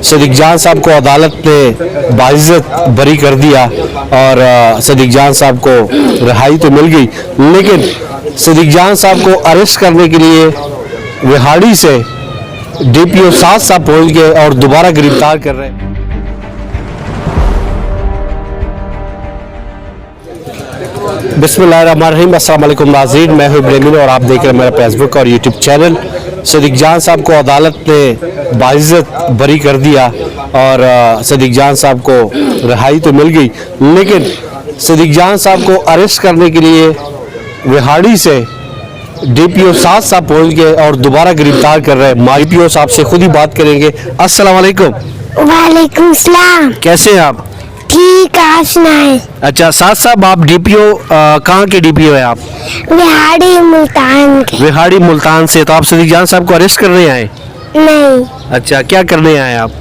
सदीक जान साहब को अदालत ने बाइज्जत बरी कर दिया और सदीक जान साहब को रिहाई तो मिल गई, लेकिन सदीक जान साहब को अरेस्ट करने के लिए विहाड़ी से DPO 7 साहब पहुंच गए और दोबारा गिरफ्तार कर रहे हैं। बिस्मिल्लाहिर्रहमानिर्रहीम, अस्सलाम वालेकुम नाज़रीन, मैं हूं इब्राहिम और आप देख रहे हैं मेरा फेसबुक और यूट्यूब चैनल। सदीक जान साहब को अदालत ने बाइज्जत बरी कर दिया और सदीक जान साहब को रिहाई तो मिल गई, लेकिन सदीक जान साहब को अरेस्ट करने के लिए विहाड़ी से DPO 7 साहब पहुंच गए और दोबारा गिरफ्तार कर रहे हैं। DPO साहब से खुद ही बात करेंगे। अस्सलाम वालेकुम। वालेकुम सलाम। कैसे हैं आप? ठीक, आप सुनाएं। अच्छा साहब, आप DPO कहाँ के DPO है आप? विहाड़ी मुल्तान के। विहाड़ी मुल्तान से। तो आप सदीक जान साहब को अरेस्ट करने आए? नहीं, अच्छा, क्या करने आए आप?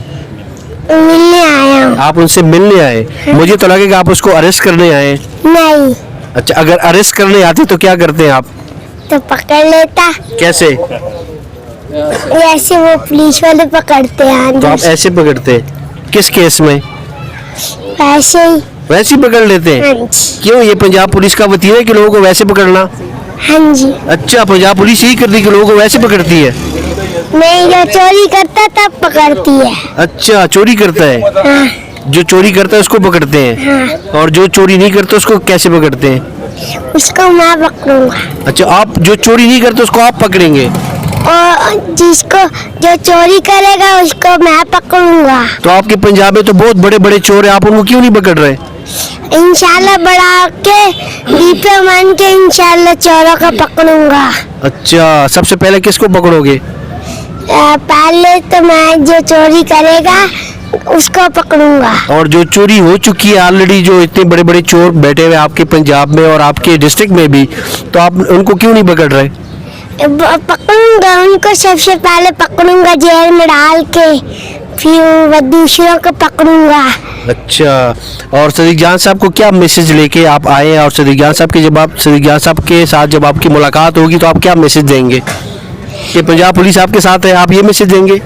मिलने आया हूँ। आप उनसे मिलने आए? मुझे तो लगेगा आप उसको अरेस्ट करने आए। नहीं, अच्छा, अगर अरेस्ट करने आते तो क्या करते हैं आप? तो पकड़ लेता। कैसे? ऐसे वो पुलिस वाले पकड़ते हैं। तो आप ऐसे पकड़ते? किस केस में? ऐसे ही। वैसे ही पकड़ लेते हैं? हाँ जी। क्यों, ये पंजाब पुलिस का वतीरा है कि लोगों को वैसे पकड़ना? हाँ जी। अच्छा, पंजाब पुलिस यही करती है कि लोगों को वैसे पकड़ती है? नहीं, जो चोरी करता तब पकड़ती है। अच्छा, चोरी करता है? हाँ। जो चोरी करता है उसको पकड़ते हैं? हाँ। और जो चोरी नहीं करता उसको कैसे पकड़ते हैं? उसको मैं पकड़ूंगा। अच्छा, आप जो चोरी नहीं करते उसको आप पकड़ेंगे? और जिसको जो चोरी करेगा उसको मैं पकड़ूंगा। तो आपके पंजाब में तो बहुत बड़े बड़े चोर हैं, आप उनको क्यों नहीं पकड़ रहे? इंशाल्लाह बढ़ा के DPO मान के इंशाल्लाह चोरों को पकड़ूंगा। अच्छा, सबसे पहले किसको पकड़ोगे? पहले तो मैं जो चोरी करेगा उसको पकड़ूंगा। और जो चोरी हो चुकी है ऑलरेडी, जो इतने बड़े बड़े चोर बैठे हुए आपके पंजाब में और आपके डिस्ट्रिक्ट में भी, तो आप उनको क्यों नहीं पकड़ रहे? पकड़ूंगा उनको, सबसे पहले पकड़ूंगा जेल में डाल के, फिर दूसरों को पकड़ूंगा। अच्छा, और सदीक जान साहब को क्या मैसेज लेके आप आए? और सदीक जान साहब के जब आप सदीक जान साहब के साथ जब आपकी मुलाकात होगी तो आप क्या मैसेज देंगे कि पंजाब पुलिस आपके साथ है? आप ये मैसेज देंगे?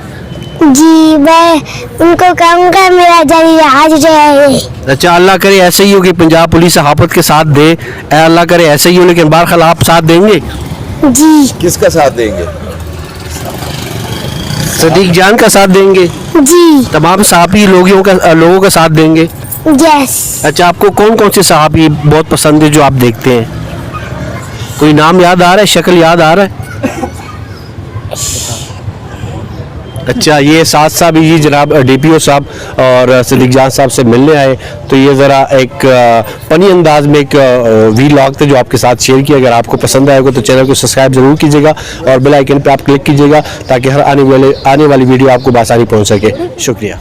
जी, मैं उनको कहूँगा मेरा जरिया आज रहे। अच्छा, अल्लाह करे ऐसे ही हो कि पंजाब पुलिस सहाफत के साथ दे, अल्लाह करे ऐसे ही हो, लेकिन बहरहाल आप साथ देंगे? जी। किसका साथ देंगे? सदीक जान का साथ देंगे? जी। तमाम सहाफ़ी लोगों का साथ देंगे? यस। अच्छा, आपको कौन कौन से सहाफ़ी बहुत पसंद है जो आप देखते हैं? कोई नाम याद आ रहा है, शक्ल याद आ रहा है? अच्छा, ये साहब ही जनाब DPO साहब और सदीक जान साहब से मिलने आए, तो ये ज़रा एक फनी अंदाज में एक वीलॉग थे जो आपके साथ शेयर किया। अगर आपको पसंद आएगा तो चैनल को सब्सक्राइब जरूर कीजिएगा और बेल आइकन पे आप क्लिक कीजिएगा ताकि हर आने वाली वीडियो आपको बआसानी पहुंच सके। शुक्रिया।